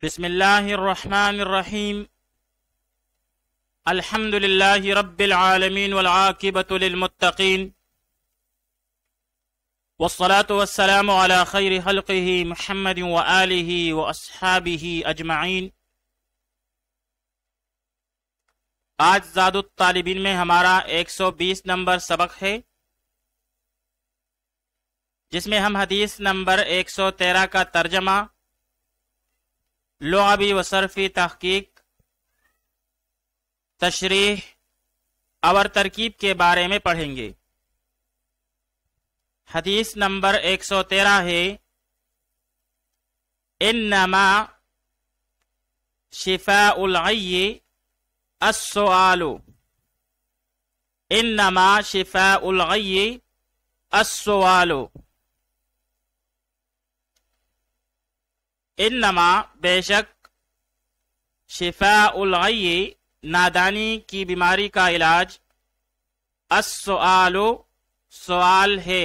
بسم اللہ الرحمن الرحیم الحمد للہ رب العالمین والعاقبۃ للمتقین والصلاة والسلام علی خیر خلقہ محمد وآلہ واصحابہ اجمعین۔ آج زاد الطالبین میں ہمارا 120 نمبر سبق ہے، جس میں ہم حدیث نمبر 113 کا ترجمہ، لغوی و صرفی تحقیق، تشریح اور ترکیب کے بارے میں پڑھیں گے۔ حدیث نمبر 113 ہے، انما شفاء العی السؤال، انما شفاء العی السؤال۔ انما بے شک، شفاء العی نادانی کی بیماری کا علاج، السؤال سوال ہے۔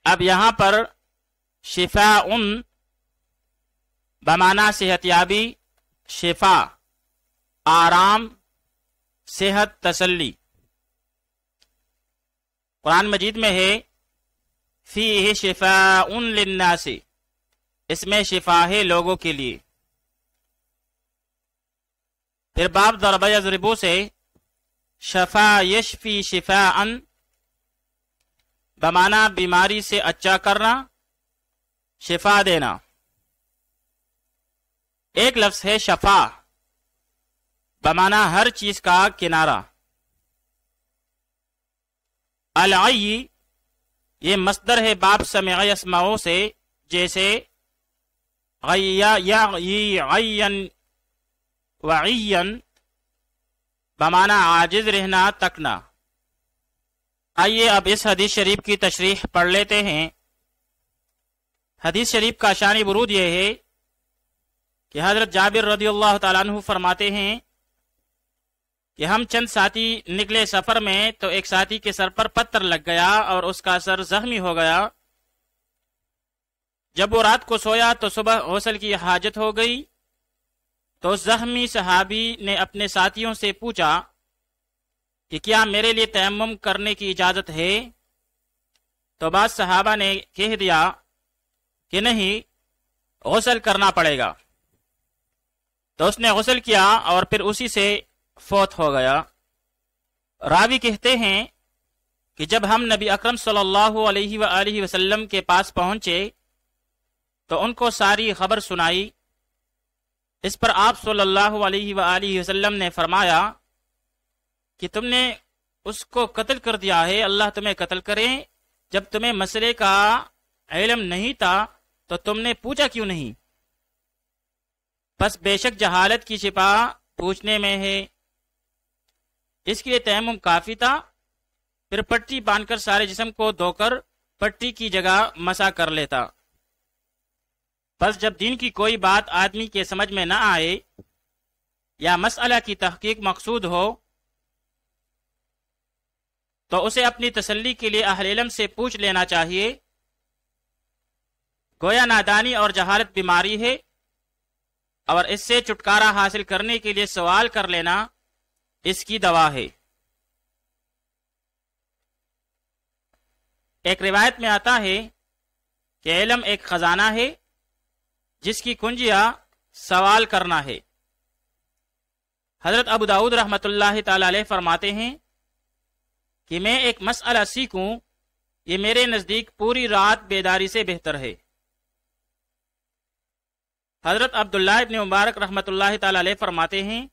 اب یہاں پر شفاء بمعنی صحت یابی، شفا آرام، صحت تسلی۔ قرآن مجید میں ہے فیہ شفاء للناس، اس میں شفا ہے لوگوں کے لیے۔ پھر باب ضرب یضربو سے شفا یشفی شفاء بمعنی بیماری سے اچا کرنا، شفا دینا۔ ایک لفظ ہے شفا بمعنی ہر چیز کا کنارہ۔ العی یہ مصدر ہے باب سمع یسمعو سے، جیسے عین وعین بمعنی عاجز رہنا، تکنا۔ آئیے اب اس حدیث شریف کی تشریح پڑھ لیتے ہیں۔ حدیث شریف کا شان ورود یہ ہے کہ حضرت جابر رضی اللہ تعالیٰ عنہ فرماتے ہیں کہ ہم چند ساتھی نکلے سفر میں، تو ایک ساتھی کے سر پر پتھر لگ گیا اور اس کا سر زخمی ہو گیا۔ جب وہ رات کو سویا تو صبح غسل کی حاجت ہو گئی، تو زخمی صحابی نے اپنے ساتھیوں سے پوچھا کہ کیا میرے لیے تیمم کرنے کی اجازت ہے؟ تو بعض صحابہ نے کہہ دیا کہ نہیں، غسل کرنا پڑے گا۔ تو اس نے غسل کیا اور پھر اسی سے فوت ہو گیا۔ راوی کہتے ہیں کہ جب ہم نبی اکرم صلی اللہ علیہ وآلہ وسلم کے پاس پہنچے تو ان کو ساری خبر سنائی۔ اس پر آپ صلی اللہ علیہ وآلہ وسلم نے فرمایا کہ تم نے اس کو قتل کر دیا ہے، اللہ تمہیں قتل کرے۔ جب تمہیں مسئلے کا علم نہیں تھا تو تم نے پوچھا کیوں نہیں؟ بس بے شک جہالت کی شفا پوچھنے میں ہے۔ اس کے لیے تیمم کافی تھا، پھر پٹی باندھ کر سارے جسم کو دھو کر پٹی کی جگہ مسح کر لیتا۔ بس جب دین کی کوئی بات آدمی کے سمجھ میں نہ آئے یا مسئلہ کی تحقیق مقصود ہو تو اسے اپنی تسلی کے لیے اہل علم سے پوچھ لینا چاہیے۔ گویا نادانی اور جہالت بیماری ہے، اور اس سے چھٹکارا حاصل کرنے کے لیے سوال کر لینا اس کی دوا ہے۔ ایک روایت میں آتا ہے کہ علم ایک خزانہ ہے جس کی کنجیاں سوال کرنا ہے۔ حضرت ابو داؤد رحمۃ اللہ تعالی علیہ فرماتے ہیں کہ میں ایک مسئلہ سیکھوں، یہ میرے نزدیک پوری رات بیداری سے بہتر ہے۔ حضرت عبداللہ ابن مبارک رحمۃ اللہ تعالی علیہ فرماتے ہیں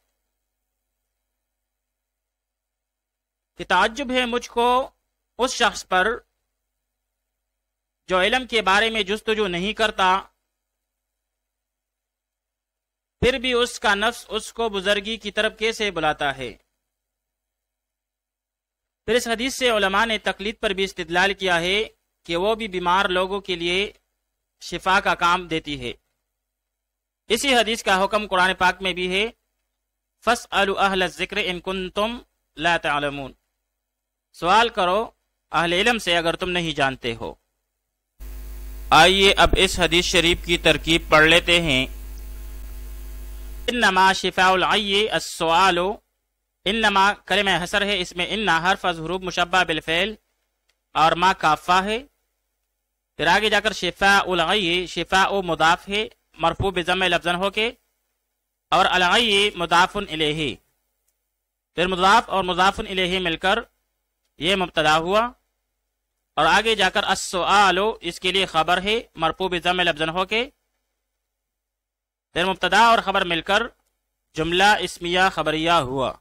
کہ تعجب ہے مجھ کو اس شخص پر جو علم کے بارے میں جستجو نہیں کرتا، پھر بھی اس کا نفس اس کو بزرگی کی طرف کیسے بلاتا ہے۔ پھر اس حدیث سے علماء نے تقلید پر بھی استدلال کیا ہے کہ وہ بھی بیمار لوگوں کے لیے شفا کا کام دیتی ہے۔ اسی حدیث کا حکم قرآن پاک میں بھی ہے، فَاسْأَلُوا أَهْلَ الذِّكْرِ إِن كُنتُمْ لَا تَعْلَمُونَ، سوال کرو اہل علم سے اگر تم نہیں جانتے ہو۔ آئیے اب اس حدیث شریف کی ترکیب پڑھ لیتے ہیں۔ انما شفاء العی السؤال، انما کلمہ حصر ہے، اس میں انا حرف از حروف مشبہ بالفعل اور ما کافہ ہے۔ پھر آگے جا کر شفاء العی، شفاء مضاف ہے مرفوع بضم لفظاً ہو کے، اور العی مضاف الیہ، پھر مضاف اور مضاف الیہ مل کر یہ مبتدا ہوا، اور آگے جا کر السؤال اس کے لیے خبر ہے مرفوع بضم لفظاً ہو کے، پھر مبتدا اور خبر مل کر جملہ اسمیہ خبریہ ہوا۔